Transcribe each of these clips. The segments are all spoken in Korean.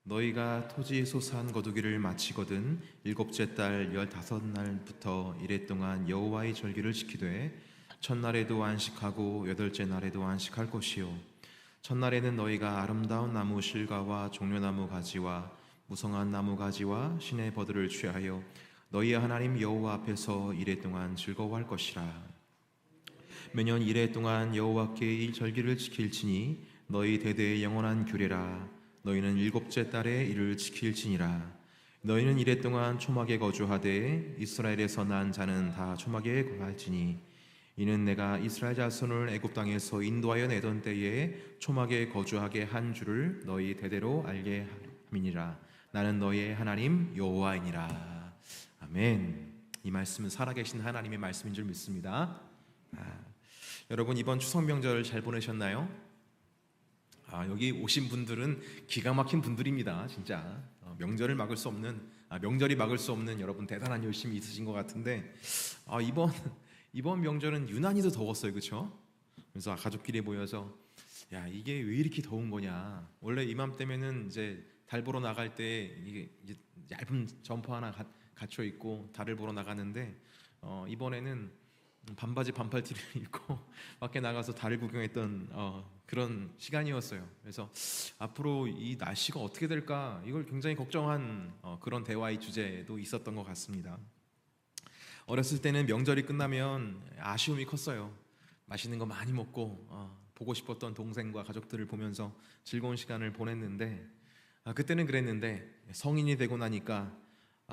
너희가 토지 소산 거두기를 마치거든 일곱째 달 15날부터 이래 동안 여호와의 절기를 지키되 첫날에도 안식하고 여덟째 날에도 안식할 것이요 첫날에는 너희가 아름다운 나무 실과와 종려나무 가지와 무성한 나무 가지와 신의 버들을 취하여 너희의 하나님 여호와 앞에서 이래 동안 즐거워할 것이라. 매년 이래 동안 여호와께 이 절기를 지킬지니 너희 대대의 영원한 규례라. 너희는 일곱째 달에 이를 지킬지니라. 너희는 이래 동안 초막에 거주하되 이스라엘에서 난 자는 다 초막에 거할지니 이는 내가 이스라엘 자손을 애굽 땅에서 인도하여 내던 때에 초막에 거주하게 한 줄을 너희 대대로 알게 함이니라. 나는 너희의 하나님 여호와이니라. 아멘. 이 말씀은 살아계신 하나님의 말씀인 줄 믿습니다. 여러분, 이번 추석 명절 잘 보내셨나요? 여기 오신 분들은 기가 막힌 분들입니다. 진짜 명절이 막을 수 없는 여러분 대단한 열심이 있으신 것 같은데 이번 명절은 유난히도 더웠어요, 그렇죠? 그래서 가족끼리 모여서 야, 이게 왜 이렇게 더운 거냐? 원래 이맘때면은 이제 달 보러 나갈 때 이게 이제 얇은 점퍼 하나 갖춰 입고 달을 보러 나가는데 이번에는 반바지 반팔티를 입고 밖에 나가서 달을 구경했던 그런 시간이었어요. 그래서 앞으로 이 날씨가 어떻게 될까 이걸 굉장히 걱정한 그런 대화의 주제도 있었던 것 같습니다. 어렸을 때는 명절이 끝나면 아쉬움이 컸어요. 맛있는 거 많이 먹고 보고 싶었던 동생과 가족들을 보면서 즐거운 시간을 보냈는데 그때는 그랬는데 성인이 되고 나니까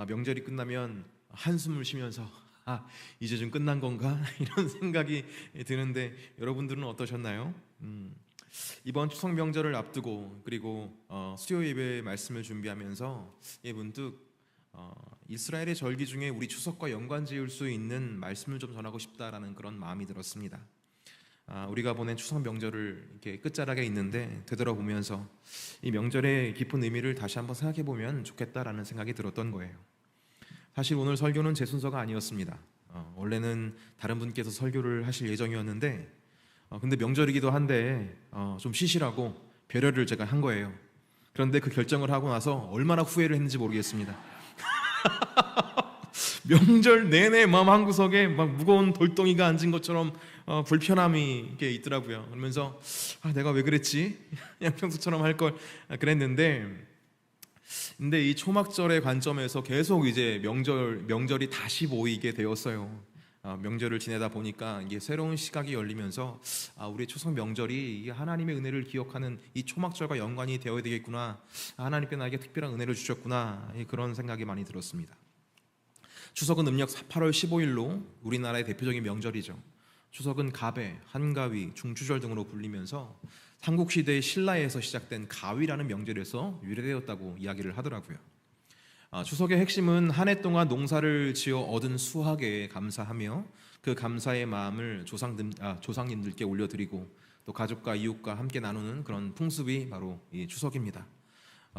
명절이 끝나면 한숨을 쉬면서 이제 좀 끝난 건가? 이런 생각이 드는데 여러분들은 어떠셨나요? 이번 추석 명절을 앞두고 그리고 수요 예배 말씀을 준비하면서 문득 이스라엘의 절기 중에 우리 추석과 연관 지을 수 있는 말씀을 좀 전하고 싶다라는 그런 마음이 들었습니다. 우리가 보낸 추석 명절을 이렇게 끝자락에 있는데 되돌아보면서 이 명절의 깊은 의미를 다시 한번 생각해 보면 좋겠다라는 생각이 들었던 거예요. 사실 오늘 설교는 제 순서가 아니었습니다. 원래는 다른 분께서 설교를 하실 예정이었는데 근데 명절이기도 한데 좀 쉬시라고 배려를 제가 한 거예요. 그런데 그 결정을 하고 나서 얼마나 후회를 했는지 모르겠습니다. 명절 내내 마음 한구석에 막 무거운 돌덩이가 앉은 것처럼 불편함이 이렇게 있더라고요. 그러면서 내가 왜 그랬지? 그냥 평소처럼 할 걸 그랬는데 근데 이 초막절의 관점에서 계속 이제 명절이 다시 보이게 되었어요. 명절을 지내다 보니까 이게 새로운 시각이 열리면서 우리 추석 명절이 하나님의 은혜를 기억하는 이 초막절과 연관이 되어야 되겠구나. 하나님께 나에게 특별한 은혜를 주셨구나. 그런 생각이 많이 들었습니다. 추석은 음력 8월 15일로 우리나라의 대표적인 명절이죠. 추석은 가배, 한가위, 중추절 등으로 불리면서 삼국시대의 신라에서 시작된 가위라는 명절에서 유래되었다고 이야기를 하더라고요. 추석의 핵심은 한 해 동안 농사를 지어 얻은 수확에 감사하며 그 감사의 마음을 조상님들께 올려드리고 또 가족과 이웃과 함께 나누는 그런 풍습이 바로 이 추석입니다.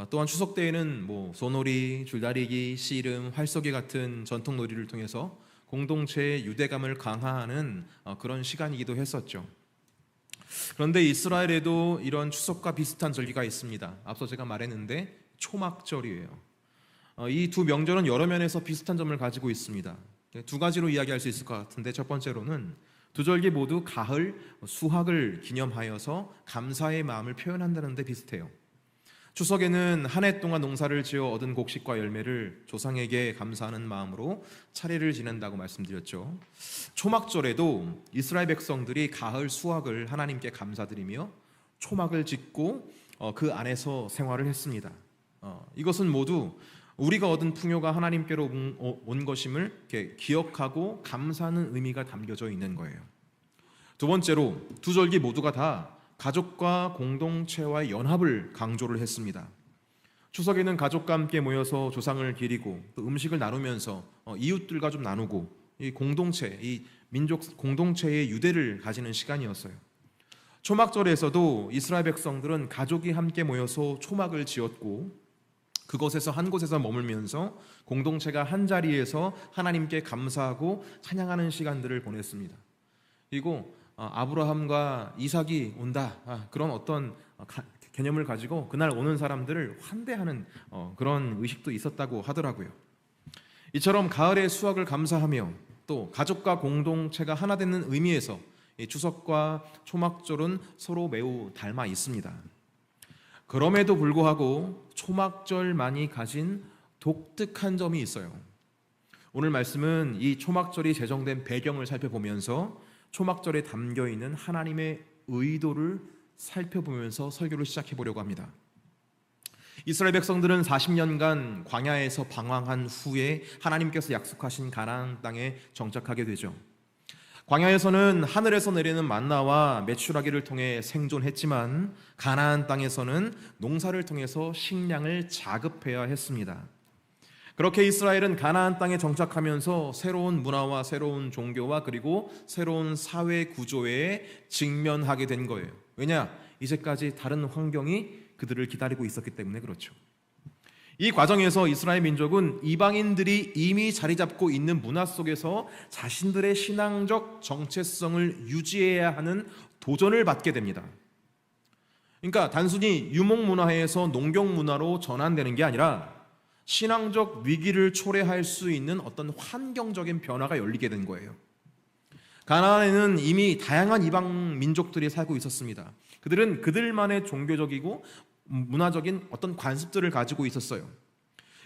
또한 추석 때에는 소놀이, 줄다리기, 씨름, 활쏘기 같은 전통 놀이를 통해서 공동체의 유대감을 강화하는 그런 시간이기도 했었죠. 그런데 이스라엘에도 이런 추석과 비슷한 절기가 있습니다. 앞서 제가 말했는데 초막절이에요. 이 두 명절은 여러 면에서 비슷한 점을 가지고 있습니다. 두 가지로 이야기할 수 있을 것 같은데 첫 번째로는 두 절기 모두 가을, 수확을 기념하여서 감사의 마음을 표현한다는 데 비슷해요. 추석에는 한 해 동안 농사를 지어 얻은 곡식과 열매를 조상에게 감사하는 마음으로 차례를 지낸다고 말씀드렸죠. 초막절에도 이스라엘 백성들이 가을 수확을 하나님께 감사드리며 초막을 짓고 그 안에서 생활을 했습니다. 이것은 모두 우리가 얻은 풍요가 하나님께로 온 것임을 이렇게 기억하고 감사하는 의미가 담겨져 있는 거예요. 두 번째로 두 절기 모두가 다 가족과 공동체와의 연합을 강조를 했습니다. 추석에는 가족과 함께 모여서 조상을 기리고 또 음식을 나누면서 이웃들과 좀 나누고 이 공동체, 이 민족 공동체의 유대를 가지는 시간이었어요. 초막절에서도 이스라엘 백성들은 가족이 함께 모여서 초막을 지었고 그곳에서 한 곳에서 머물면서 공동체가 한 자리에서 하나님께 감사하고 찬양하는 시간들을 보냈습니다. 그리고 아브라함과 이삭이 온다 그런 어떤 개념을 가지고 그날 오는 사람들을 환대하는 그런 의식도 있었다고 하더라고요. 이처럼 가을의 수확을 감사하며 또 가족과 공동체가 하나 되는 의미에서 이 추석과 초막절은 서로 매우 닮아 있습니다. 그럼에도 불구하고 초막절만이 가진 독특한 점이 있어요. 오늘 말씀은 이 초막절이 제정된 배경을 살펴보면서 초막절에 담겨있는 하나님의 의도를 살펴보면서 설교를 시작해 보려고 합니다. 이스라엘 백성들은 40년간 광야에서 방황한 후에 하나님께서 약속하신 가나안 땅에 정착하게 되죠. 광야에서는 하늘에서 내리는 만나와 메추라기를 통해 생존했지만 가나안 땅에서는 농사를 통해서 식량을 자급해야 했습니다. 그렇게 이스라엘은 가나안 땅에 정착하면서 새로운 문화와 새로운 종교와 그리고 새로운 사회 구조에 직면하게 된 거예요. 왜냐? 이제까지 다른 환경이 그들을 기다리고 있었기 때문에 그렇죠. 이 과정에서 이스라엘 민족은 이방인들이 이미 자리 잡고 있는 문화 속에서 자신들의 신앙적 정체성을 유지해야 하는 도전을 받게 됩니다. 그러니까 단순히 유목 문화에서 농경 문화로 전환되는 게 아니라 신앙적 위기를 초래할 수 있는 어떤 환경적인 변화가 열리게 된 거예요. 가나안에는 이미 다양한 이방 민족들이 살고 있었습니다. 그들은 그들만의 종교적이고 문화적인 어떤 관습들을 가지고 있었어요.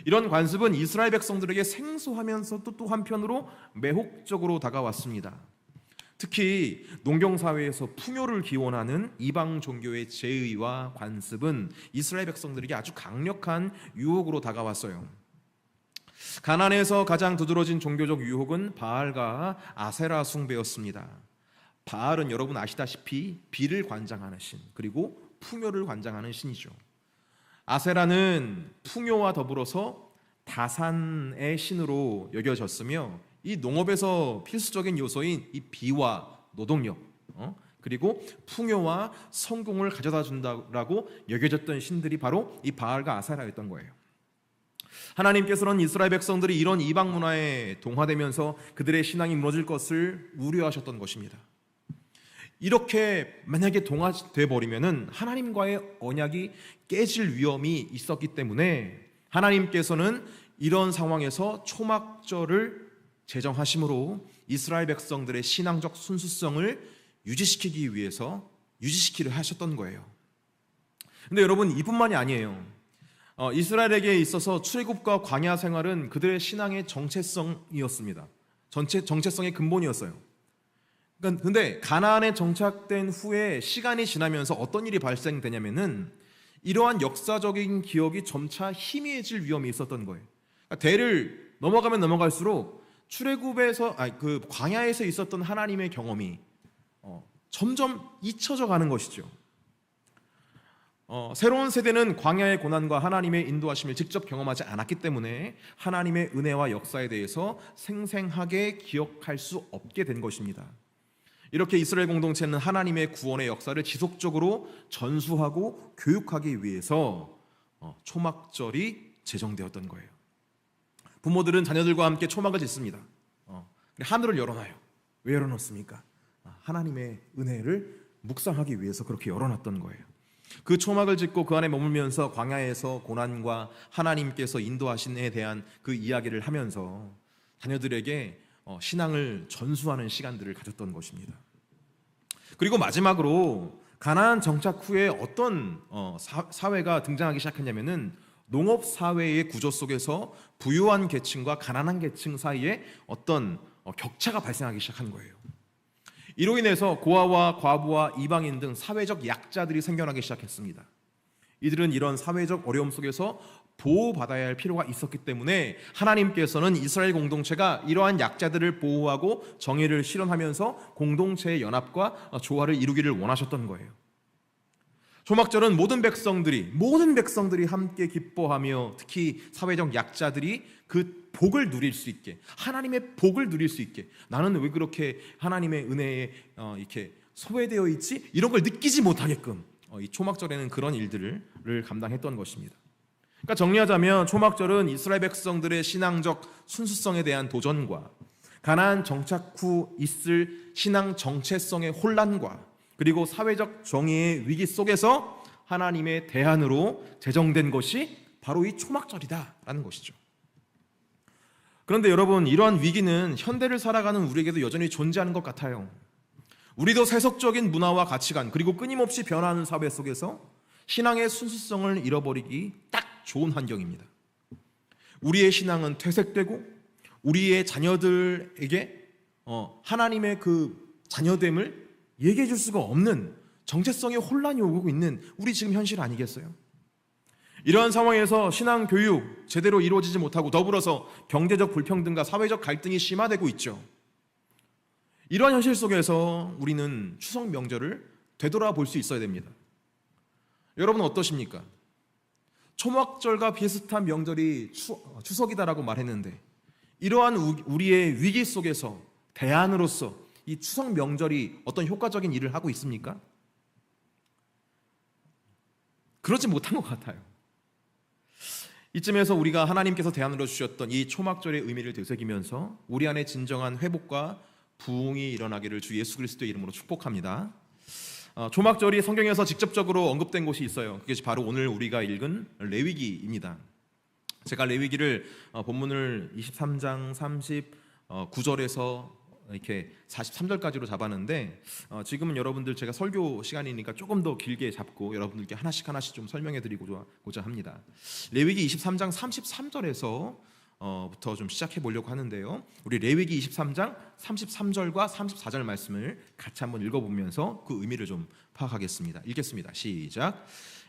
이런 관습은 이스라엘 백성들에게 생소하면서도 또 한편으로 매혹적으로 다가왔습니다. 특히 농경사회에서 풍요를 기원하는 이방 종교의 제의와 관습은 이스라엘 백성들에게 아주 강력한 유혹으로 다가왔어요. 가나안에서 가장 두드러진 종교적 유혹은 바알과 아세라 숭배였습니다. 바알은 여러분 아시다시피 비를 관장하는 신, 그리고 풍요를 관장하는 신이죠. 아세라는 풍요와 더불어서 다산의 신으로 여겨졌으며 이 농업에서 필수적인 요소인 이 비와 노동력, 그리고 풍요와 성공을 가져다 준다라고 여겨졌던 신들이 바로 이 바알과 아세라였던 거예요. 하나님께서는 이스라엘 백성들이 이런 이방 문화에 동화되면서 그들의 신앙이 무너질 것을 우려하셨던 것입니다. 이렇게 만약에 동화돼 버리면은 하나님과의 언약이 깨질 위험이 있었기 때문에 하나님께서는 이런 상황에서 초막절을 제정하심으로 이스라엘 백성들의 신앙적 순수성을 유지시키기 위해서 유지시키려 하셨던 거예요. 근데 여러분 이뿐만이 아니에요. 이스라엘에게 있어서 출애굽과 광야 생활은 그들의 신앙의 정체성이었습니다. 정체성의 근본이었어요. 근데 가나안에 정착된 후에 시간이 지나면서 어떤 일이 발생되냐면은 이러한 역사적인 기억이 점차 희미해질 위험이 있었던 거예요. 그러니까 대를 넘어가면 넘어갈수록 출애굽에서 그 광야에서 있었던 하나님의 경험이 점점 잊혀져 가는 것이죠. 새로운 세대는 광야의 고난과 하나님의 인도하심을 직접 경험하지 않았기 때문에 하나님의 은혜와 역사에 대해서 생생하게 기억할 수 없게 된 것입니다. 이렇게 이스라엘 공동체는 하나님의 구원의 역사를 지속적으로 전수하고 교육하기 위해서 초막절이 제정되었던 거예요. 부모들은 자녀들과 함께 초막을 짓습니다. 하늘을 열어놔요. 왜 열어놓습니까? 하나님의 은혜를 묵상하기 위해서 그렇게 열어놨던 거예요. 그 초막을 짓고 그 안에 머물면서 광야에서 고난과 하나님께서 인도하신에 대한 그 이야기를 하면서 자녀들에게 신앙을 전수하는 시간들을 가졌던 것입니다. 그리고 마지막으로 가나안 정착 후에 어떤 사회가 등장하기 시작했냐면은 농업 사회의 구조 속에서 부유한 계층과 가난한 계층 사이에 어떤 격차가 발생하기 시작한 거예요. 이로 인해서 고아와 과부와 이방인 등 사회적 약자들이 생겨나기 시작했습니다. 이들은 이런 사회적 어려움 속에서 보호받아야 할 필요가 있었기 때문에 하나님께서는 이스라엘 공동체가 이러한 약자들을 보호하고 정의를 실현하면서 공동체의 연합과 조화를 이루기를 원하셨던 거예요. 초막절은 모든 백성들이 함께 기뻐하며 특히 사회적 약자들이 그 복을 누릴 수 있게, 하나님의 복을 누릴 수 있게, 나는 왜 그렇게 하나님의 은혜에 이렇게 소외되어 있지? 이런 걸 느끼지 못하게끔 이 초막절에는 그런 일들을 감당했던 것입니다. 그러니까 정리하자면 초막절은 이스라엘 백성들의 신앙적 순수성에 대한 도전과 가나안 정착 후 있을 신앙 정체성의 혼란과 그리고 사회적 정의의 위기 속에서 하나님의 대안으로 제정된 것이 바로 이 초막절이다라는 것이죠. 그런데 여러분, 이러한 위기는 현대를 살아가는 우리에게도 여전히 존재하는 것 같아요. 우리도 세속적인 문화와 가치관, 그리고 끊임없이 변화하는 사회 속에서 신앙의 순수성을 잃어버리기 딱 좋은 환경입니다. 우리의 신앙은 퇴색되고 우리의 자녀들에게 하나님의 그 자녀됨을 얘기해 줄 수가 없는 정체성의 혼란이 오고 있는 우리 지금 현실 아니겠어요? 이러한 상황에서 신앙 교육 제대로 이루어지지 못하고 더불어서 경제적 불평등과 사회적 갈등이 심화되고 있죠. 이러한 현실 속에서 우리는 추석 명절을 되돌아볼 수 있어야 됩니다. 여러분 어떠십니까? 초막절과 비슷한 명절이 추석이다라고 말했는데, 이러한 우리의 위기 속에서 대안으로서 이 추석 명절이 어떤 효과적인 일을 하고 있습니까? 그러지 못한 것 같아요. 이쯤에서 우리가 하나님께서 대안으로 주셨던 이 초막절의 의미를 되새기면서 우리 안에 진정한 회복과 부흥이 일어나기를 주 예수 그리스도의 이름으로 축복합니다. 초막절이 성경에서 직접적으로 언급된 곳이 있어요. 그것이 바로 오늘 우리가 읽은 레위기입니다. 제가 레위기를 본문을 23장 39절에서 이렇게 43절까지로 잡았는데, 지금은 여러분들 제가 설교 시간이니까 조금 더 길게 잡고 여러분들께 하나씩 좀 설명해 드리고자 합니다. 레위기 23장 33절에서 부터 좀 시작해 보려고 하는데요. 우리 레위기 23장 33절과 34절 말씀을 같이 한번 읽어보면서 그 의미를 좀 파악하겠습니다. 읽겠습니다. 시작.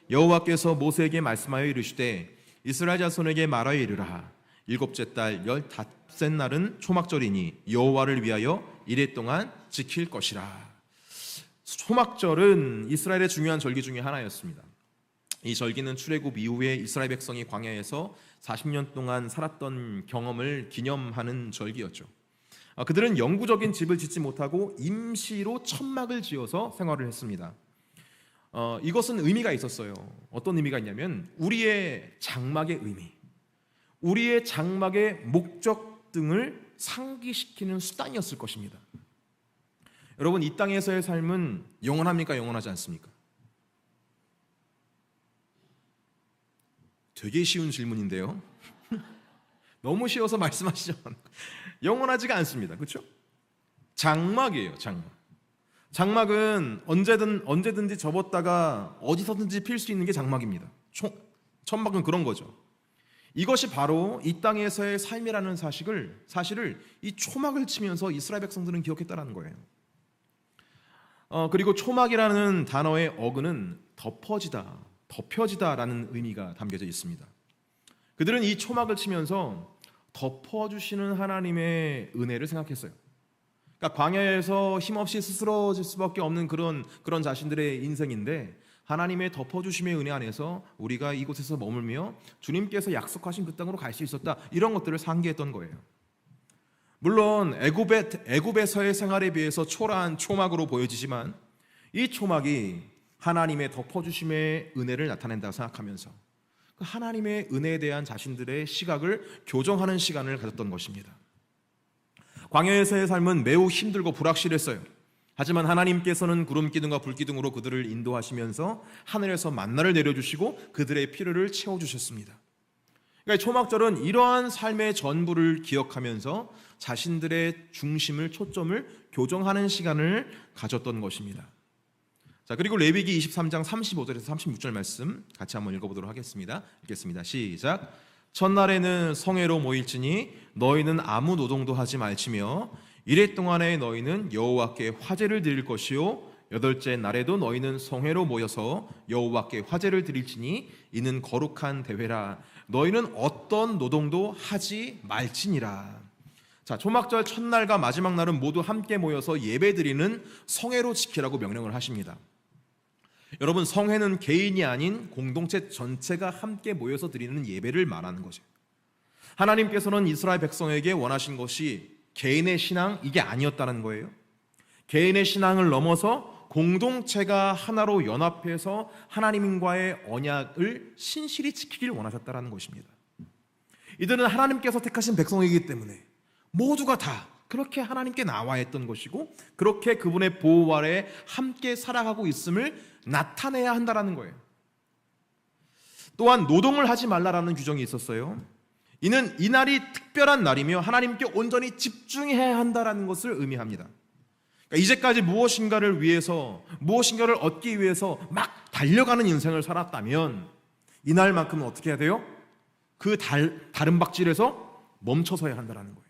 여호와께서 모세에게 말씀하여 이르시되 이스라엘 자손에게 말하여 이르라. 일곱째 달 15째 날은 초막절이니 여호와를 위하여 이레 동안 지킬 것이라. 초막절은 이스라엘의 중요한 절기 중에 하나였습니다. 이 절기는 출애굽 이후에 이스라엘 백성이 광야에서 40년 동안 살았던 경험을 기념하는 절기였죠. 그들은 영구적인 집을 짓지 못하고 임시로 천막을 지어서 생활을 했습니다. 이것은 의미가 있었어요. 어떤 의미가 있냐면 우리의 장막의 의미, 우리의 장막의 목적 등을 상기시키는 수단이었을 것입니다. 여러분, 이 땅에서의 삶은 영원합니까? 영원하지 않습니까? 되게 쉬운 질문인데요. 너무 쉬워서 말씀하시죠. 영원하지가 않습니다. 그렇죠? 장막이에요. 장막은 언제든지 접었다가 어디서든지 필 수 있는 게 장막입니다. 천막은 그런 거죠. 이것이 바로 이 땅에서의 삶이라는 사실을 이 초막을 치면서 이스라엘 백성들은 기억했다는 거예요. 그리고 초막이라는 단어의 어근은 덮여지다라는 의미가 담겨져 있습니다. 그들은 이 초막을 치면서 덮어주시는 하나님의 은혜를 생각했어요. 그러니까 광야에서 힘없이 스스러질 수밖에 없는 그런 자신들의 인생인데, 하나님의 덮어주심의 은혜 안에서 우리가 이곳에서 머물며 주님께서 약속하신 그 땅으로 갈 수 있었다, 이런 것들을 상기했던 거예요. 물론 애굽에서의 생활에 비해서 초라한 초막으로 보여지지만 이 초막이 하나님의 덮어주심의 은혜를 나타낸다고 생각하면서 그 하나님의 은혜에 대한 자신들의 시각을 교정하는 시간을 가졌던 것입니다. 광야에서의 삶은 매우 힘들고 불확실했어요. 하지만 하나님께서는 구름 기둥과 불 기둥으로 그들을 인도하시면서 하늘에서 만나를 내려주시고 그들의 필요를 채워주셨습니다. 그러니까 초막절은 이러한 삶의 전부를 기억하면서 자신들의 중심을, 초점을 교정하는 시간을 가졌던 것입니다. 자, 그리고 레위기 23장 35절에서 36절 말씀 같이 한번 읽어보도록 하겠습니다. 읽겠습니다. 시작. 첫날에는 성회로 모일지니 너희는 아무 노동도 하지 말지며 이레 동안에 너희는 여호와께 화제를 드릴 것이요 여덟째 날에도 너희는 성회로 모여서 여호와께 화제를 드릴지니 이는 거룩한 대회라. 너희는 어떤 노동도 하지 말지니라. 자, 초막절 첫날과 마지막 날은 모두 함께 모여서 예배드리는 성회로 지키라고 명령을 하십니다. 여러분, 성회는 개인이 아닌 공동체 전체가 함께 모여서 드리는 예배를 말하는 거죠. 하나님께서는 이스라엘 백성에게 원하신 것이 개인의 신앙, 이게 아니었다는 거예요. 개인의 신앙을 넘어서 공동체가 하나로 연합해서 하나님과의 언약을 신실히 지키길 원하셨다는 것입니다. 이들은 하나님께서 택하신 백성이기 때문에 모두가 다 그렇게 하나님께 나와 있던 것이고, 그렇게 그분의 보호 아래 함께 살아가고 있음을 나타내야 한다는 거예요. 또한 노동을 하지 말라라는 규정이 있었어요. 이는 이날이 특별한 날이며 하나님께 온전히 집중해야 한다는 것을 의미합니다. 그러니까 이제까지 무엇인가를 위해서, 무엇인가를 얻기 위해서 막 달려가는 인생을 살았다면 이날만큼은 어떻게 해야 돼요? 그 다른 박질에서 멈춰서야 한다는 거예요.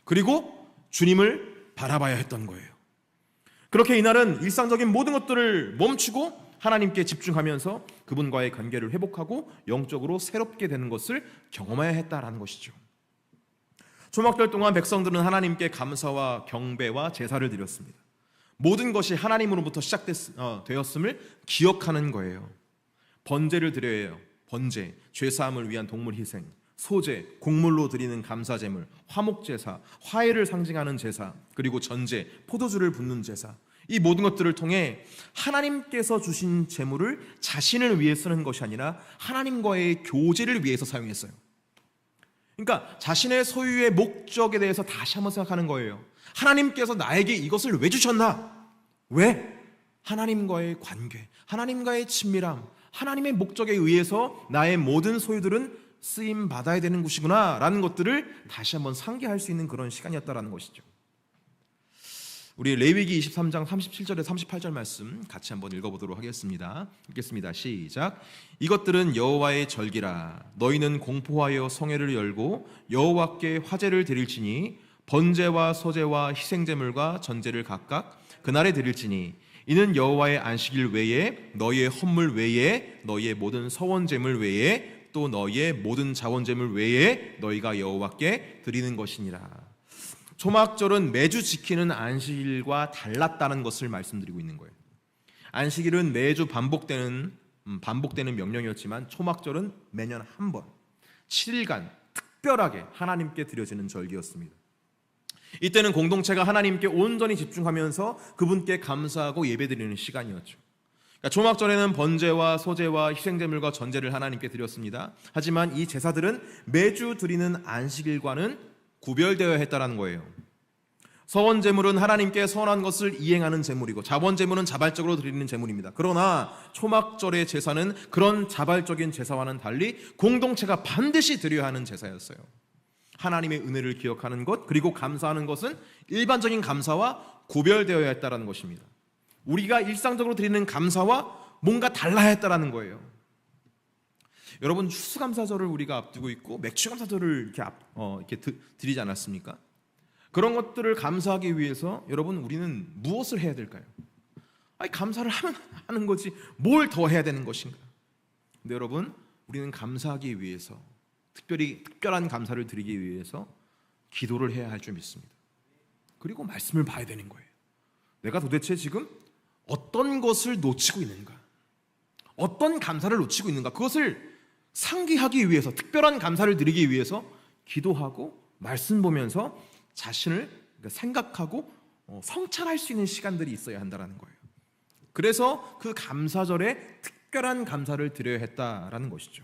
그리고 주님을 바라봐야 했던 거예요. 그렇게 이날은 일상적인 모든 것들을 멈추고 하나님께 집중하면서 그분과의 관계를 회복하고 영적으로 새롭게 되는 것을 경험해야 했다라는 것이죠. 초막절 동안 백성들은 하나님께 감사와 경배와 제사를 드렸습니다. 모든 것이 하나님으로부터 시작되었음을 기억하는 거예요. 번제를 드려야 해요. 번제, 죄사함을 위한 동물 희생, 소제, 곡물로 드리는 감사제물, 화목제사, 화해를 상징하는 제사, 그리고 전제, 포도주를 붓는 제사, 이 모든 것들을 통해 하나님께서 주신 제물을 자신을 위해 쓰는 것이 아니라 하나님과의 교제를 위해서 사용했어요. 그러니까 자신의 소유의 목적에 대해서 다시 한번 생각하는 거예요. 하나님께서 나에게 이것을 왜 주셨나? 왜? 하나님과의 관계, 하나님과의 친밀함, 하나님의 목적에 의해서 나의 모든 소유들은 쓰임 받아야 되는 것이구나 라는 것들을 다시 한번 상기할 수 있는 그런 시간이었다라는 것이죠. 우리 레위기 23장 37절에 38절 말씀 같이 한번 읽어보도록 하겠습니다. 읽겠습니다. 시작. 이것들은 여호와의 절기라. 너희는 공포하여 성회를 열고 여호와께 화제를 드릴지니 번제와 소제와 희생제물과 전제를 각각 그날에 드릴지니 이는 여호와의 안식일 외에 너희의 헌물 외에 너희의 모든 서원제물 외에 또 너희의 모든 자원제물 외에 너희가 여호와께 드리는 것이니라. 초막절은 매주 지키는 안식일과 달랐다는 것을 말씀드리고 있는 거예요. 안식일은 매주 반복되는 명령이었지만 초막절은 매년 한 번 7일간 특별하게 하나님께 드려지는 절기였습니다. 이때는 공동체가 하나님께 온전히 집중하면서 그분께 감사하고 예배드리는 시간이었죠. 그러니까 초막절에는 번제와 소제와 희생제물과 전제를 하나님께 드렸습니다. 하지만 이 제사들은 매주 드리는 안식일과는 구별되어야 했다는 거예요. 서원제물은 하나님께 선한 것을 이행하는 제물이고 자원제물은 자발적으로 드리는 제물입니다. 그러나 초막절의 제사는 그런 자발적인 제사와는 달리 공동체가 반드시 드려야 하는 제사였어요. 하나님의 은혜를 기억하는 것, 그리고 감사하는 것은 일반적인 감사와 구별되어야 했다는 것입니다. 우리가 일상적으로 드리는 감사와 뭔가 달라야 했다는 거예요. 여러분, 추수감사절을 우리가 앞두고 있고 맥주감사절을 이렇게 드리지 않았습니까? 그런 것들을 감사하기 위해서 여러분, 우리는 무엇을 해야 될까요? 감사를 하는 거지 뭘 더 해야 되는 것인가? 근데 여러분, 우리는 감사하기 위해서, 특별한 감사를 드리기 위해서 기도를 해야 할 줄 믿습니다. 그리고 말씀을 봐야 되는 거예요. 내가 도대체 지금 어떤 것을 놓치고 있는가? 어떤 감사를 놓치고 있는가? 그것을 상기하기 위해서, 특별한 감사를 드리기 위해서 기도하고 말씀 보면서 자신을 생각하고 성찰할 수 있는 시간들이 있어야 한다는 거예요. 그래서 그 감사절에 특별한 감사를 드려야 했다라는 것이죠.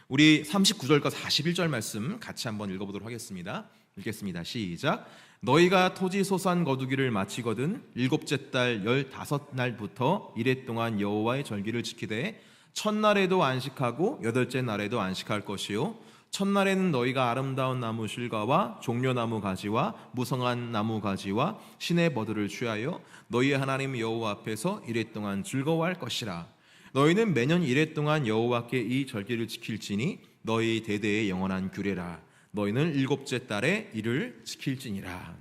우리 39절과 41절 말씀 같이 한번 읽어보도록 하겠습니다. 읽겠습니다. 시작. 너희가 토지 소산 거두기를 마치거든 일곱째 달 15날부터 이래 동안 여호와의 절기를 지키되 첫날에도 안식하고 여덟째 날에도 안식할 것이요 첫날에는 너희가 아름다운 나무 실과와 종려나무 가지와 무성한 나무 가지와 신의 버들을 취하여 너희의 하나님 여호와 앞에서 이래 동안 즐거워할 것이라. 너희는 매년 이래 동안 여호와께 이 절기를 지킬지니 너희 대대의 영원한 규례라. 너희는 일곱째 달에 이를 지킬지니라.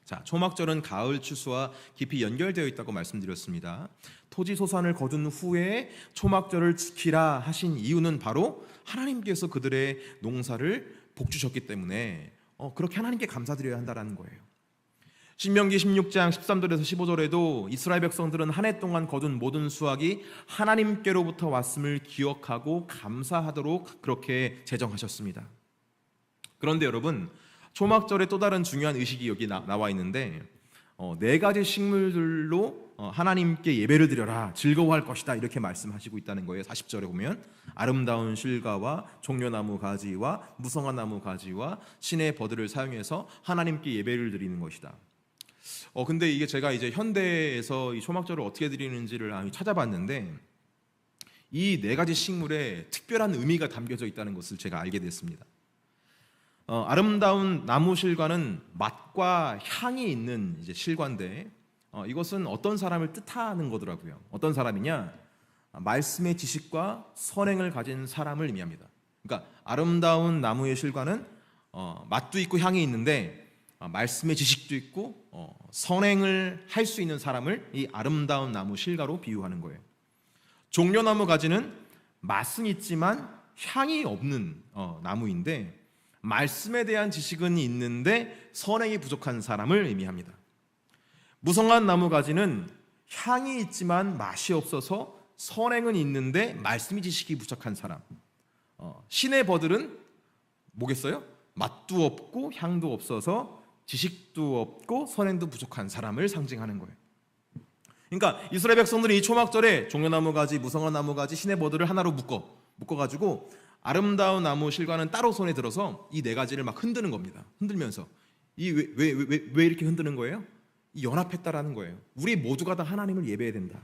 자, 초막절은 가을 추수와 깊이 연결되어 있다고 말씀드렸습니다. 토지 소산을 거둔 후에 초막절을 지키라 하신 이유는 바로 하나님께서 그들의 농사를 복주셨기 때문에 그렇게 하나님께 감사드려야 한다는 거예요. 신명기 16장 13절에서 15절에도 이스라엘 백성들은 한 해 동안 거둔 모든 수확이 하나님께로부터 왔음을 기억하고 감사하도록 그렇게 제정하셨습니다. 그런데 여러분, 초막절의 또 다른 중요한 의식이 여기 나와 있는데 4가지 식물들로 하나님께 예배를 드려라, 즐거워할 것이다, 이렇게 말씀하시고 있다는 거예요. 40절에 보면 아름다운 실과와 종려나무 가지와 무성한 나무 가지와 신의 버들을 사용해서 하나님께 예배를 드리는 것이다. 근데 이게 제가 이제 현대에서 이 초막절을 어떻게 드리는지를 찾아봤는데 이 네 가지 식물에 특별한 의미가 담겨져 있다는 것을 제가 알게 됐습니다. 아름다운 나무 실과는 맛과 향이 있는 이제 실과인데 이것은 어떤 사람을 뜻하는 거더라고요. 어떤 사람이냐? 말씀의 지식과 선행을 가진 사람을 의미합니다. 그러니까 아름다운 나무의 실과는 맛도 있고 향이 있는데 말씀의 지식도 있고 선행을 할 수 있는 사람을 이 아름다운 나무 실과로 비유하는 거예요. 종려나무 가지는 맛은 있지만 향이 없는 나무인데 말씀에 대한 지식은 있는데 선행이 부족한 사람을 의미합니다. 무성한 나무 가지는 향이 있지만 맛이 없어서 선행은 있는데 말씀이 지식이 부족한 사람. 신의 버들은 뭐겠어요? 맛도 없고 향도 없어서 지식도 없고 선행도 부족한 사람을 상징하는 거예요. 그러니까 이스라엘 백성들이 이 초막절에 종려나무 가지, 무성한 나무 가지, 신의 버들을 하나로 묶어가지고 아름다운 나무 실과는 따로 손에 들어서 이 네 가지를 막 흔드는 겁니다. 흔들면서 왜 이렇게 흔드는 거예요? 이 연합했다라는 거예요. 우리 모두가 다 하나님을 예배해야 된다.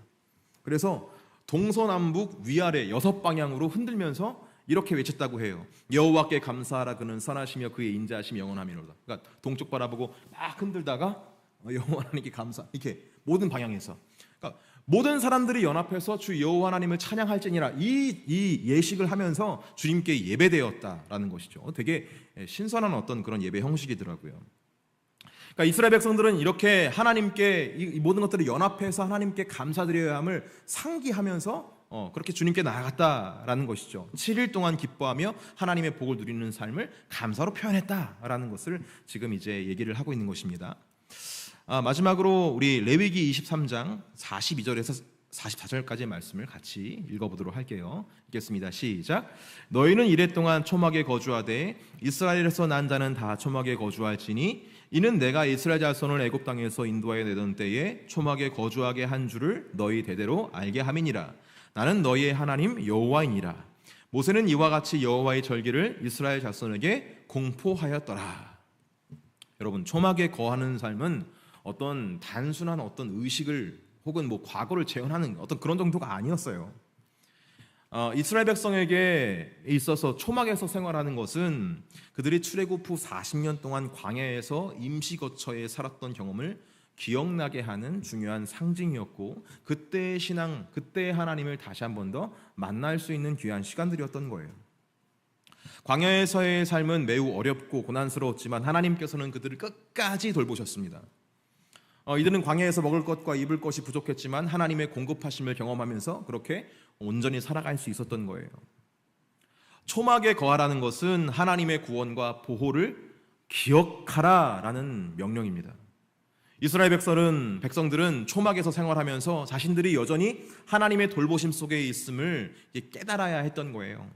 그래서 동서남북 위아래 6방향으로 흔들면서 이렇게 외쳤다고 해요. 여호와께 감사하라, 그는 선하시며 그의 인자하심이 영원하미로다. 그러니까 동쪽 바라보고 막 흔들다가 여호와 하나님께 감사, 이렇게 모든 방향에서, 그러니까 모든 사람들이 연합해서 주 여호와 하나님을 찬양할지니라, 이 예식을 하면서 주님께 예배되었다라는 것이죠. 되게 신선한 어떤 그런 예배 형식이더라고요. 그러니까 이스라엘 백성들은 이렇게 하나님께 이 모든 것들을 연합해서 하나님께 감사드려야 함을 상기하면서 그렇게 주님께 나아갔다라는 것이죠. 7일 동안 기뻐하며 하나님의 복을 누리는 삶을 감사로 표현했다라는 것을 지금 이제 얘기를 하고 있는 것입니다. 마지막으로 우리 레위기 23장 42절에서 44절까지의 말씀을 같이 읽어보도록 할게요. 읽겠습니다. 시작. 너희는 이랫동안 초막에 거주하되 이스라엘에서 난 자는 다 초막에 거주할지니 이는 내가 이스라엘 자손을 애굽 땅에서 인도하여 내던 때에 초막에 거주하게 한 줄을 너희 대대로 알게 함이니라. 나는 너희의 하나님 여호와이니라. 모세는 이와 같이 여호와의 절기를 이스라엘 자손에게 공포하였더라. 여러분, 초막에 거하는 삶은 어떤 단순한 어떤 의식을 혹은 뭐 과거를 재현하는 어떤 그런 정도가 아니었어요. 이스라엘 백성에게 있어서 초막에서 생활하는 것은 그들이 출애굽 후 40년 동안 광야에서 임시 거처에 살았던 경험을 기억나게 하는 중요한 상징이었고, 그때의 신앙, 그때의 하나님을 다시 한 번 더 만날 수 있는 귀한 시간들이었던 거예요. 광야에서의 삶은 매우 어렵고 고난스러웠지만 하나님께서는 그들을 끝까지 돌보셨습니다. 이들은 광야에서 먹을 것과 입을 것이 부족했지만 하나님의 공급하심을 경험하면서 그렇게 온전히 살아갈 수 있었던 거예요. 초막에 거하라는 것은 하나님의 구원과 보호를 기억하라라는 명령입니다. 이스라엘 백성들은 초막에서 생활하면서 자신들이 여전히 하나님의 돌보심 속에 있음을 깨달아야 했던 거예요.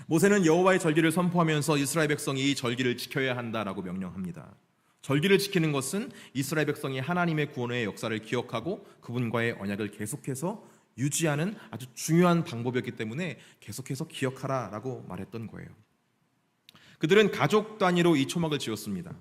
모세는 여호와의 절기를 선포하면서 이스라엘 백성이 이 절기를 지켜야 한다라고 명령합니다. 절기를 지키는 것은 이스라엘 백성이 하나님의 구원의 역사를 기억하고 그분과의 언약을 계속해서 유지하는 아주 중요한 방법이었기 때문에 계속해서 기억하라라고 말했던 거예요. 그들은 가족 단위로 이 초막을 지었습니다.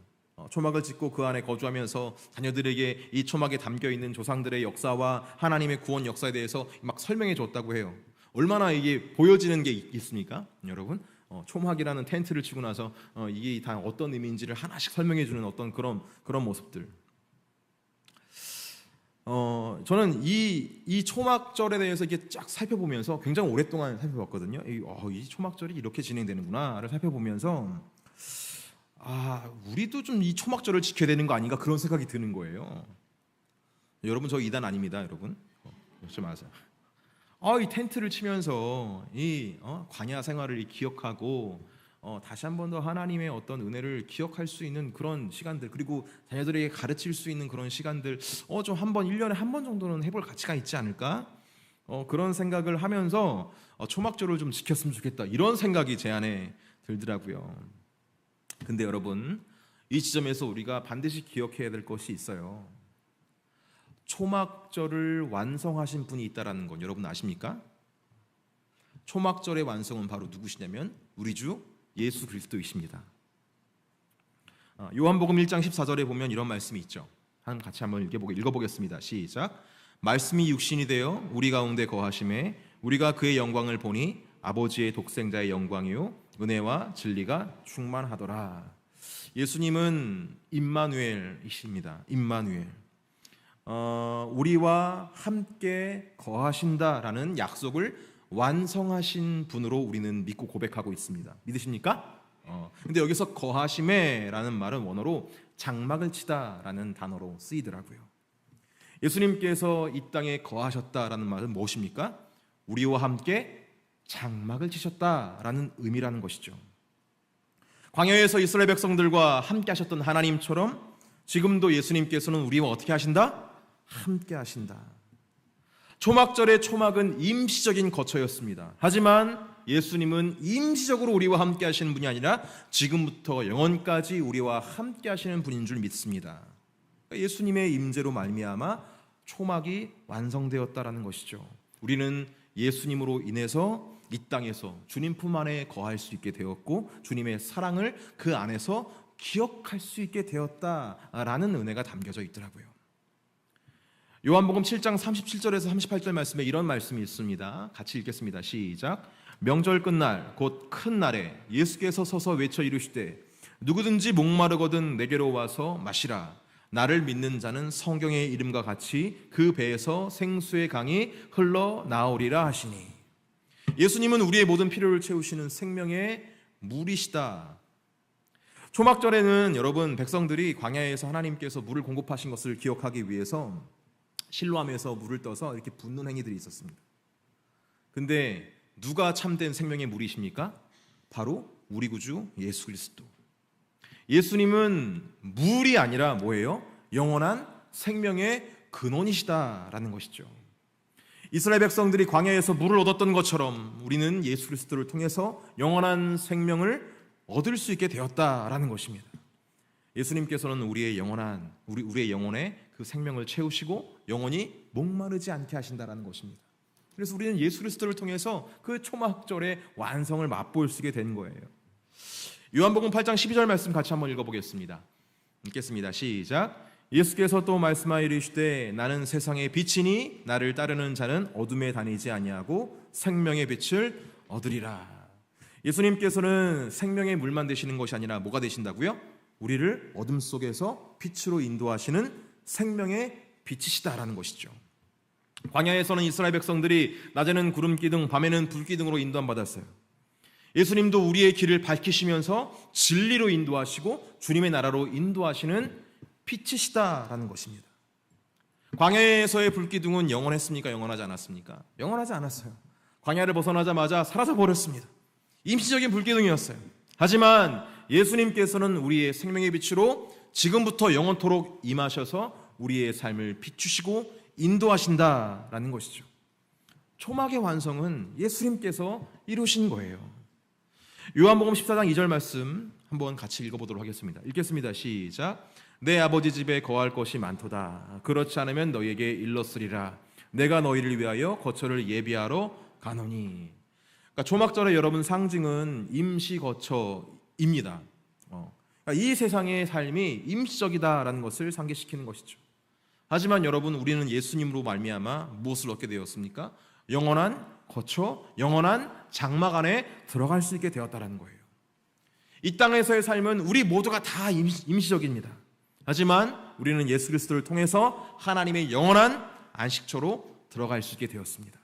초막을 짓고 그 안에 거주하면서 자녀들에게 이 초막에 담겨있는 조상들의 역사와 하나님의 구원 역사에 대해서 막 설명해 줬다고 해요. 얼마나 이게 보여지는 게 있습니까? 여러분, 초막이라는 텐트를 치고 나서 이게 다 어떤 의미인지를 하나씩 설명해 주는 어떤 그런 모습들. 저는 이 초막절에 대해서 이렇게 쫙 살펴보면서 굉장히 오랫동안 살펴봤거든요. 이 초막절이 이렇게 진행되는구나를 살펴보면서 우리도 좀 이 초막절을 지켜야 되는 거 아닌가 그런 생각이 드는 거예요. 여러분, 저 이단 아닙니다, 여러분. 그렇지 마세요. 이 텐트를 치면서 이 광야 생활을 기억하고 다시 한 번 더 하나님의 어떤 은혜를 기억할 수 있는 그런 시간들, 그리고 자녀들에게 가르칠 수 있는 그런 시간들 좀 한번 1년에 한 번 정도는 해볼 가치가 있지 않을까? 그런 생각을 하면서 초막절을 좀 지켰으면 좋겠다, 이런 생각이 제 안에 들더라고요. 근데 여러분, 이 지점에서 우리가 반드시 기억해야 될 것이 있어요. 초막절을 완성하신 분이 있다라는 건 여러분 아십니까? 초막절의 완성은 바로 누구시냐면 우리 주 예수 그리스도이십니다. 요한복음 1장 14절에 보면 이런 말씀이 있죠. 같이 한번 읽어보겠습니다. 시작. 말씀이 육신이 되어 우리 가운데 거하심에 우리가 그의 영광을 보니 아버지의 독생자의 영광이요 은혜와 진리가 충만하더라. 예수님은 임마누엘이십니다. 임마누엘. 우리와 함께 거하신다라는 약속을 완성하신 분으로 우리는 믿고 고백하고 있습니다. 믿으십니까? 근데 여기서 거하심에라는 말은 원어로 장막을 치다라는 단어로 쓰이더라고요. 예수님께서 이 땅에 거하셨다라는 말은 무엇입니까? 우리와 함께 장막을 치셨다라는 의미라는 것이죠. 광야에서 이스라엘 백성들과 함께 하셨던 하나님처럼 지금도 예수님께서는 우리와 어떻게 하신다? 함께 하신다. 초막절의 초막은 임시적인 거처였습니다. 하지만 예수님은 임시적으로 우리와 함께 하시는 분이 아니라 지금부터 영원까지 우리와 함께 하시는 분인 줄 믿습니다. 예수님의 임재로 말미암아 초막이 완성되었다라는 것이죠. 우리는 예수님으로 인해서 이 땅에서 주님 품 안에 거할 수 있게 되었고 주님의 사랑을 그 안에서 기억할 수 있게 되었다라는 은혜가 담겨져 있더라고요. 요한복음 7장 37절에서 38절 말씀에 이런 말씀이 있습니다. 같이 읽겠습니다. 시작. 명절 끝날 곧 큰 날에 예수께서 서서 외쳐 이르시되 누구든지 목마르거든 내게로 와서 마시라. 나를 믿는 자는 성경의 이름과 같이 그 배에서 생수의 강이 흘러나오리라 하시니. 예수님은 우리의 모든 필요를 채우시는 생명의 물이시다. 초막절에는 여러분 백성들이 광야에서 하나님께서 물을 공급하신 것을 기억하기 위해서 실로암에서 물을 떠서 이렇게 붓는 행위들이 있었습니다. 근데 누가 참된 생명의 물이십니까? 바로 우리 구주 예수 그리스도. 예수님은 물이 아니라 뭐예요? 영원한 생명의 근원이시다라는 것이죠. 이스라엘 백성들이 광야에서 물을 얻었던 것처럼 우리는 예수 그리스도를 통해서 영원한 생명을 얻을 수 있게 되었다라는 것입니다. 예수님께서는 우리의 영혼에 그 생명을 채우시고 영원히 목마르지 않게 하신다라는 것입니다. 그래서 우리는 예수 그리스도를 통해서 그 초막절의 완성을 맛볼 수 있게 된 거예요. 요한복음 8장 12절 말씀 같이 한번 읽어보겠습니다. 읽겠습니다. 시작. 예수께서 또 말씀하여 이르시되 나는 세상의 빛이니 나를 따르는 자는 어둠에 다니지 아니하고 생명의 빛을 얻으리라. 예수님께서는 생명의 물만 되시는 것이 아니라 뭐가 되신다고요? 우리를 어둠 속에서 빛으로 인도하시는 생명의 빛이시다라는 것이죠. 광야에서는 이스라엘 백성들이 낮에는 구름 기둥, 밤에는 불 기둥으로 인도함 받았어요. 예수님도 우리의 길을 밝히시면서 진리로 인도하시고 주님의 나라로 인도하시는 빛이시다라는 것입니다. 광야에서의 불기둥은 영원했습니까? 영원하지 않았습니까? 영원하지 않았어요. 광야를 벗어나자마자 사라져 버렸습니다. 임시적인 불기둥이었어요. 하지만 예수님께서는 우리의 생명의 빛으로 지금부터 영원토록 임하셔서 우리의 삶을 비추시고 인도하신다라는 것이죠. 초막의 완성은 예수님께서 이루신 거예요. 요한복음 14장 2절 말씀 한번 같이 읽어보도록 하겠습니다. 읽겠습니다. 시작. 내 아버지 집에 거할 것이 많도다. 그렇지 않으면 너희에게 일렀으리라. 내가 너희를 위하여 거처를 예비하러 가노니. 그러니까 초막절의 여러분 상징은 임시 거처입니다. 그러니까 이 세상의 삶이 임시적이다라는 것을 상기시키는 것이죠. 하지만 여러분 우리는 예수님으로 말미암아 무엇을 얻게 되었습니까? 영원한 거처, 영원한 장막 안에 들어갈 수 있게 되었다는 거예요. 이 땅에서의 삶은 우리 모두가 다 임시적입니다. 하지만 우리는 예수 그리스도를 통해서 하나님의 영원한 안식처로 들어갈 수 있게 되었습니다.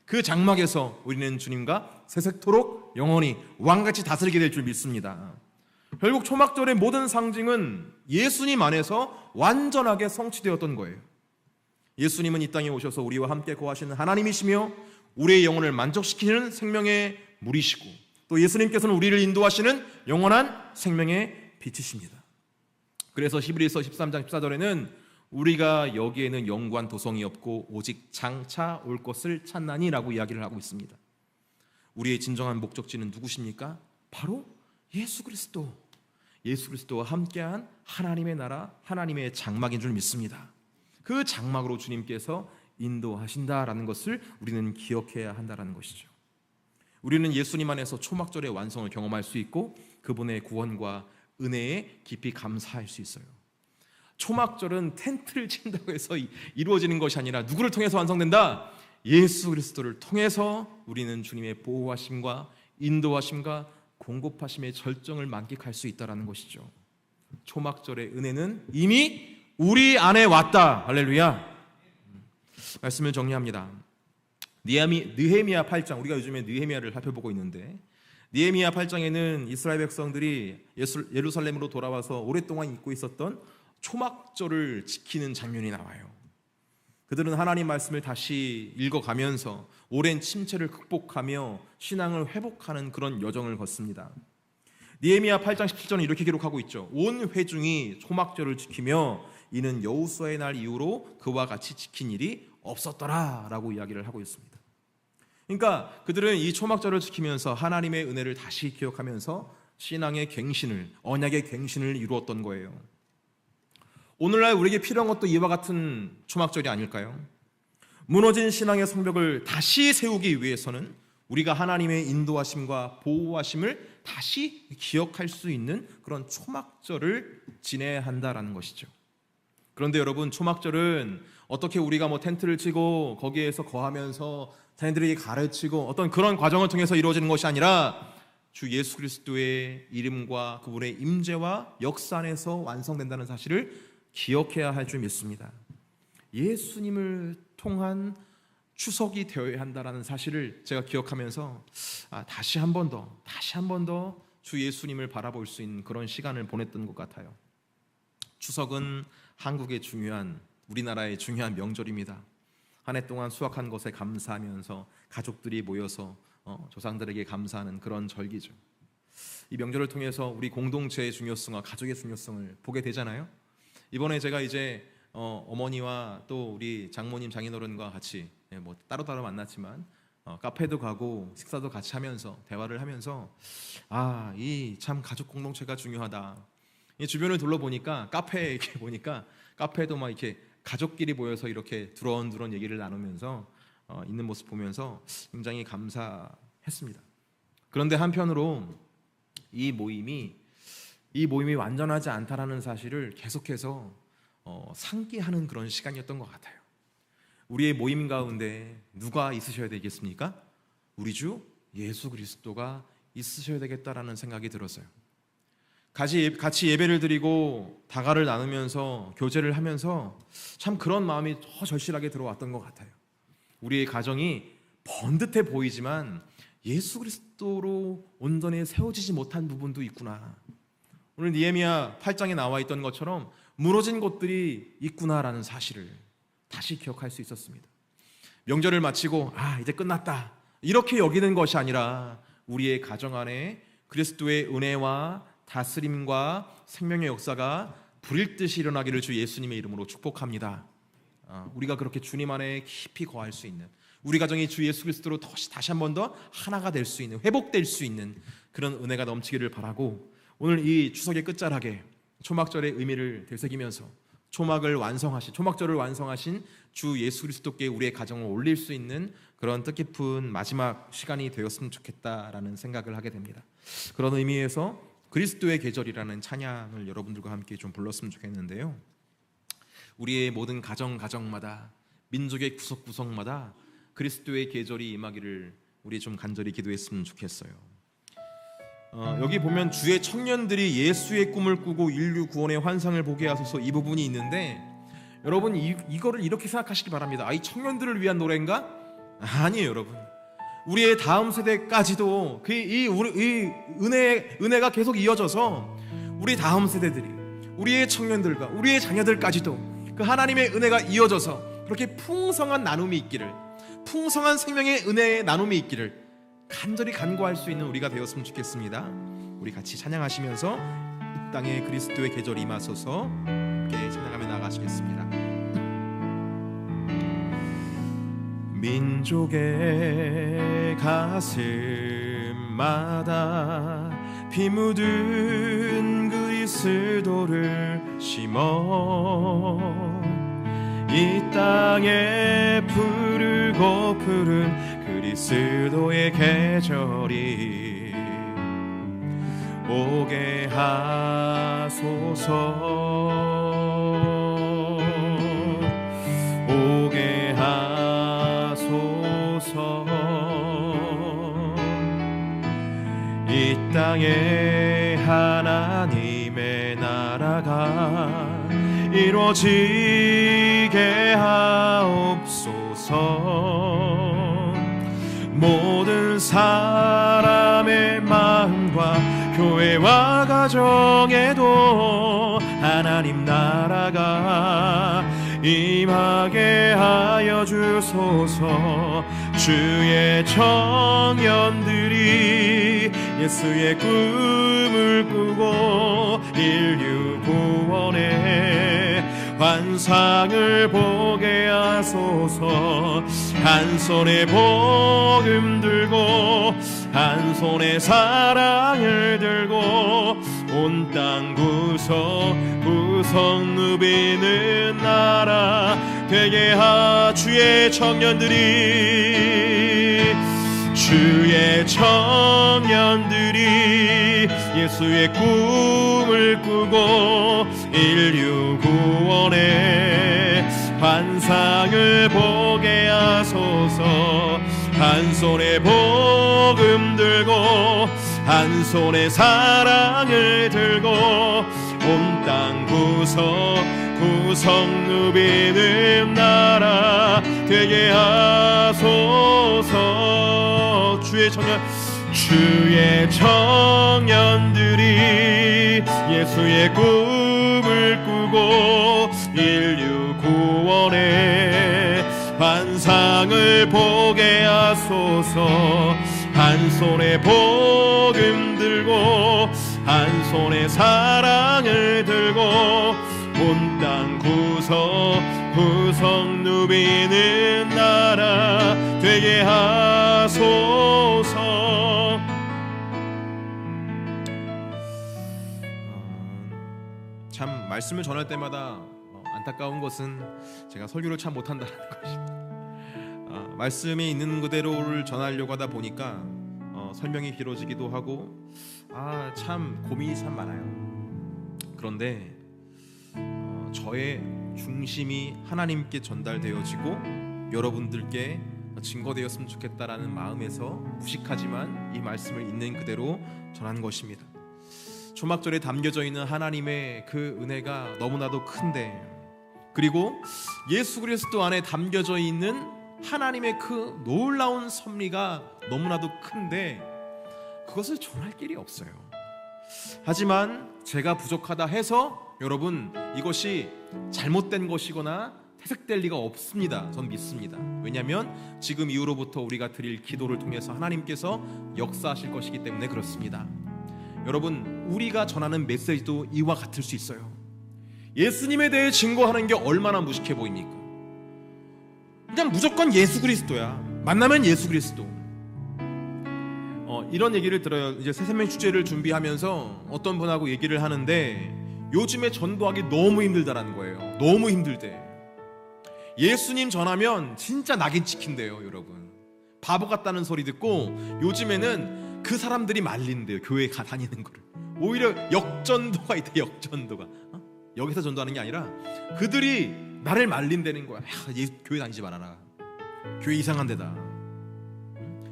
그 장막에서 우리는 주님과 세세토록 영원히 왕같이 다스리게 될 줄 믿습니다. 결국 초막절의 모든 상징은 예수님 안에서 완전하게 성취되었던 거예요. 예수님은 이 땅에 오셔서 우리와 함께 거하시는 하나님이시며 우리의 영혼을 만족시키는 생명의 물이시고 또 예수님께서는 우리를 인도하시는 영원한 생명의 빛이십니다. 그래서 히브리서 13장 14절에는 우리가 여기에는 영구한 도성이 없고 오직 장차 올 것을 찾나니라고 이야기를 하고 있습니다. 우리의 진정한 목적지는 누구십니까? 바로 예수 그리스도. 예수 그리스도와 함께한 하나님의 나라, 하나님의 장막인 줄 믿습니다. 그 장막으로 주님께서 인도하신다라는 것을 우리는 기억해야 한다는 것이죠. 우리는 예수님 안에서 초막절의 완성을 경험할 수 있고 그분의 구원과 은혜에 깊이 감사할 수 있어요. 초막절은 텐트를 친다고 해서 이루어지는 것이 아니라 누구를 통해서 완성된다? 예수 그리스도를 통해서 우리는 주님의 보호하심과 인도하심과 공급하심의 절정을 만끽할 수 있다는 것이죠. 초막절의 은혜는 이미 우리 안에 왔다. 할렐루야. 말씀을 정리합니다. 느헤미야 8장, 우리가 요즘에 느헤미야를 살펴보고 있는데, 느헤미야 8장에는 이스라엘 백성들이 예루살렘으로 돌아와서 오랫동안 잊고 있었던 초막절을 지키는 장면이 나와요. 그들은 하나님 말씀을 다시 읽어가면서 오랜 침체를 극복하며 신앙을 회복하는 그런 여정을 걷습니다. 느헤미야 8장 17절은 이렇게 기록하고 있죠. 온 회중이 초막절을 지키며 이는 여호수아의 날 이후로 그와 같이 지킨 일이 없었더라 라고 이야기를 하고 있습니다. 그러니까 그들은 이 초막절을 지키면서 하나님의 은혜를 다시 기억하면서 신앙의 갱신을, 언약의 갱신을 이루었던 거예요. 오늘날 우리에게 필요한 것도 이와 같은 초막절이 아닐까요? 무너진 신앙의 성벽을 다시 세우기 위해서는 우리가 하나님의 인도하심과 보호하심을 다시 기억할 수 있는 그런 초막절을 지내야 한다라는 것이죠. 그런데 여러분, 초막절은 어떻게 우리가 텐트를 치고 거기에서 거하면서 자녀들에게 가르치고 어떤 그런 과정을 통해서 이루어지는 것이 아니라 주 예수 그리스도의 이름과 그분의 임재와 역사 안에서 완성된다는 사실을 기억해야 할 줄 믿습니다. 예수님을 통한 추석이 되어야 한다는 사실을 제가 기억하면서 다시 한 번 더 주 예수님을 바라볼 수 있는 그런 시간을 보냈던 것 같아요. 추석은 한국의 중요한, 우리나라의 중요한 명절입니다. 한 해 동안 수확한 것에 감사하면서 가족들이 모여서 조상들에게 감사하는 그런 절기죠. 이 명절을 통해서 우리 공동체의 중요성과 가족의 중요성을 보게 되잖아요. 이번에 제가 이제 어머니와 또 우리 장모님, 장인어른과 같이 따로따로 만났지만 카페도 가고 식사도 같이 하면서 대화를 하면서 이 참 가족 공동체가 중요하다. 이 주변을 둘러보니까 카페에 이렇게 보니까 카페도 막 이렇게 가족끼리 모여서 이렇게 두런두런 얘기를 나누면서 있는 모습 보면서 굉장히 감사했습니다. 그런데 한편으로 이 모임이 완전하지 않다라는 사실을 계속해서 상기하는 그런 시간이었던 것 같아요. 우리의 모임 가운데 누가 있으셔야 되겠습니까? 우리 주 예수 그리스도가 있으셔야 되겠다라는 생각이 들었어요. 같이 예배를 드리고 다가를 나누면서 교제를 하면서 참 그런 마음이 더 절실하게 들어왔던 것 같아요. 우리의 가정이 번듯해 보이지만 예수 그리스도로 온전히 세워지지 못한 부분도 있구나. 오늘 느헤미야 8장에 나와 있던 것처럼 무너진 곳들이 있구나라는 사실을 다시 기억할 수 있었습니다. 명절을 마치고 이제 끝났다 이렇게 여기는 것이 아니라 우리의 가정 안에 그리스도의 은혜와 다스림과 생명의 역사가 불일 듯이 일어나기를 주 예수님의 이름으로 축복합니다. 우리가 그렇게 주님 안에 깊이 거할 수 있는, 우리 가정이 주 예수 그리스도로 다시 한 번 더 하나가 될 수 있는, 회복될 수 있는 그런 은혜가 넘치기를 바라고, 오늘 이 추석의 끝자락에 초막절의 의미를 되새기면서 초막절을 완성하신 주 예수 그리스도께 우리의 가정을 올릴 수 있는 그런 뜻깊은 마지막 시간이 되었으면 좋겠다라는 생각을 하게 됩니다. 그런 의미에서 그리스도의 계절이라는 찬양을 여러분들과 함께 좀 불렀으면 좋겠는데요. 우리의 모든 가정마다, 민족의 구석구석마다 그리스도의 계절이 임하기를 우리 좀 간절히 기도했으면 좋겠어요. 여기 보면 주의 청년들이 예수의 꿈을 꾸고 인류 구원의 환상을 보게 하소서, 이 부분이 있는데 여러분 이거를 이렇게 생각하시기 바랍니다. 이 청년들을 위한 노래인가? 아니에요, 여러분. 우리의 다음 세대까지도 이 은혜가 계속 이어져서 우리 다음 세대들이, 우리의 청년들과 우리의 자녀들까지도 그 하나님의 은혜가 이어져서 그렇게 풍성한 나눔이 있기를, 풍성한 생명의 은혜의 나눔이 있기를 간절히 간구할 수 있는 우리가 되었으면 좋겠습니다. 우리 같이 찬양하시면서 이 땅에 그리스도의 계절이 임하소서 함께 찬양하며 나가시겠습니다. 민족의 가슴마다 피 묻은 그리스도를 심어 이 땅에 푸르고 푸른 그리스도의 계절이 오게 하소서, 오게 하소서. 땅에 하나님의 나라가 이루어지게 하옵소서. 모든 사람의 마음과 교회와 가정에도 하나님 나라가 임하게 하여 주소서. 주의 청년들이 예수의 꿈을 꾸고 인류 구원의 환상을 보게 하소서. 한 손에 복음 들고 한 손에 사랑을 들고 온 땅 구석 누비는 나라 되게 하. 주의 청년들이 예수의 꿈을 꾸고 인류 구원의 환상을 보게 하소서. 한 손에 복음 들고 한 손에 사랑을 들고 온 땅 구석 누비는 나라 되게 하소서. 주의 청년들이 예수의 꿈을 꾸고 인류 구원의 환상을 보게 하소서. 한 손에 복음 들고 한 손에 사랑을 들고 온 땅 구석 누비는 나라 되게 하소서. 참 말씀을 전할 때마다 안타까운 것은 제가 설교를 참 못한다는 것입니다. 말씀이 있는 그대로를 전하려고 하다 보니까 설명이 길어지기도 하고 참 고민이 참 많아요. 그런데 저의 중심이 하나님께 전달되어지고 여러분들께 증거되었으면 좋겠다라는 마음에서 무식하지만 이 말씀을 있는 그대로 전한 것입니다. 초막절에 담겨져 있는 하나님의 그 은혜가 너무나도 큰데, 그리고 예수 그리스도 안에 담겨져 있는 하나님의 그 놀라운 섭리가 너무나도 큰데 그것을 전할 길이 없어요. 하지만 제가 부족하다 해서 여러분 이것이 잘못된 것이거나 퇴색될 리가 없습니다. 전 믿습니다. 왜냐하면 지금 이후로부터 우리가 드릴 기도를 통해서 하나님께서 역사하실 것이기 때문에 그렇습니다. 여러분, 우리가 전하는 메시지도 이와 같을 수 있어요. 예수님에 대해 증거하는 게 얼마나 무식해 보입니까? 그냥 무조건 예수 그리스도야. 만나면 예수 그리스도. 이런 얘기를 들어요. 이제 새생명 축제를 준비하면서 어떤 분하고 얘기를 하는데 요즘에 전도하기 너무 힘들다라는 거예요. 너무 힘들대. 예수님 전하면 진짜 낙인 찍힌대요, 여러분. 바보 같다는 소리 듣고 요즘에는 그 사람들이 말린대요, 교회 다니는 거를. 오히려 역전도가 있대, 역전도가. 여기서 전도하는 게 아니라 그들이 나를 말린다는 거야. 교회 다니지 말아라. 교회 이상한 데다.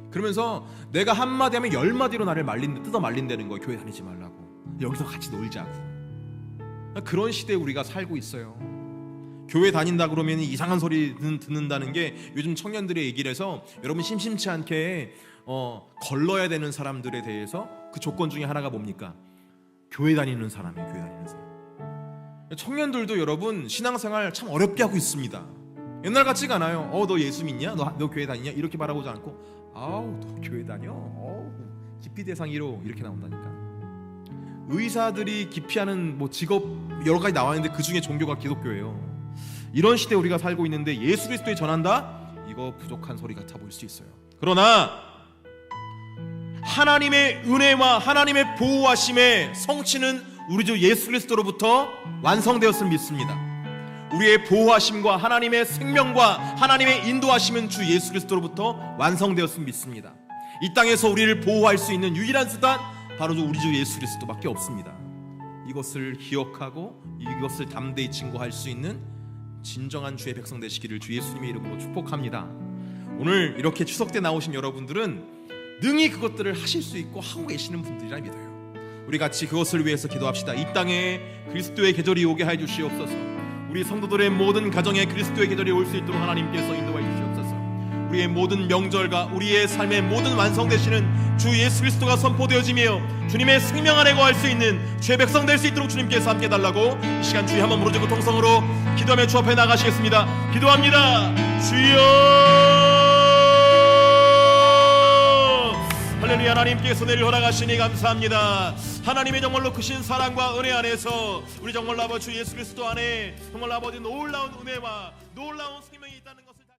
그러면서 내가 한마디 하면 10마디로 나를 뜯어 말린다는 거야. 교회 다니지 말라고. 여기서 같이 놀자고. 그런 시대에 우리가 살고 있어요. 교회 다닌다 그러면 이상한 소리 듣는다는 게 요즘 청년들의 얘기를 해서 여러분 심심치 않게 걸러야 되는 사람들에 대해서 그 조건 중에 하나가 뭡니까? 교회 다니는 사람이에요. 교회 다니는 사람. 청년들도 여러분 신앙생활 참 어렵게 하고 있습니다. 옛날 같지가 않아요. 너 예수 믿냐? 너 교회 다니냐? 이렇게 바라보지 않고 너 교회 다녀? 기피 대상 1호 이렇게 나온다니까. 의사들이 기피하는 직업 여러 가지 나와 있는데 그 중에 종교가 기독교예요. 이런 시대에 우리가 살고 있는데 예수 그리스도에 전한다? 이거 부족한 소리 같아 보일 수 있어요. 그러나 하나님의 은혜와 하나님의 보호하심의 성취는 우리 주 예수 그리스도로부터 완성되었음을 믿습니다. 우리의 보호하심과 하나님의 생명과 하나님의 인도하심은 주 예수 그리스도로부터 완성되었음을 믿습니다. 이 땅에서 우리를 보호할 수 있는 유일한 수단 바로 우리 주 예수 그리스도밖에 없습니다. 이것을 기억하고 이것을 담대히 증거할 수 있는 진정한 주의 백성 되시기를 주 예수님의 이름으로 축복합니다. 오늘 이렇게 추석 때 나오신 여러분들은 능히 그것들을 하실 수 있고 하고 계시는 분들이라 믿어요. 우리 같이 그것을 위해서 기도합시다. 이 땅에 그리스도의 계절이 오게 해 주시옵소서. 우리 성도들의 모든 가정에 그리스도의 계절이 올 수 있도록 하나님께서 인도해 주시옵소서. 우리의 모든 명절과 우리의 삶의 모든 완성되시는 주 예수 그리스도가 선포되어지며 주님의 생명 안에 거할 수 있는 주의 백성 될 수 있도록 주님께서 함께 달라고 이 시간 주의 한번 부르짖고 통성으로 기도하며 주 앞에 나가시겠습니다. 기도합니다. 주여 할렐루야. 하나님께서 내일 허락하시니 감사합니다. 하나님의 정말로 크신 사랑과 은혜 안에서 우리 정말로 아버지 예수 그리스도 안에 정말 아버지 놀라운 은혜와 놀라운 생명이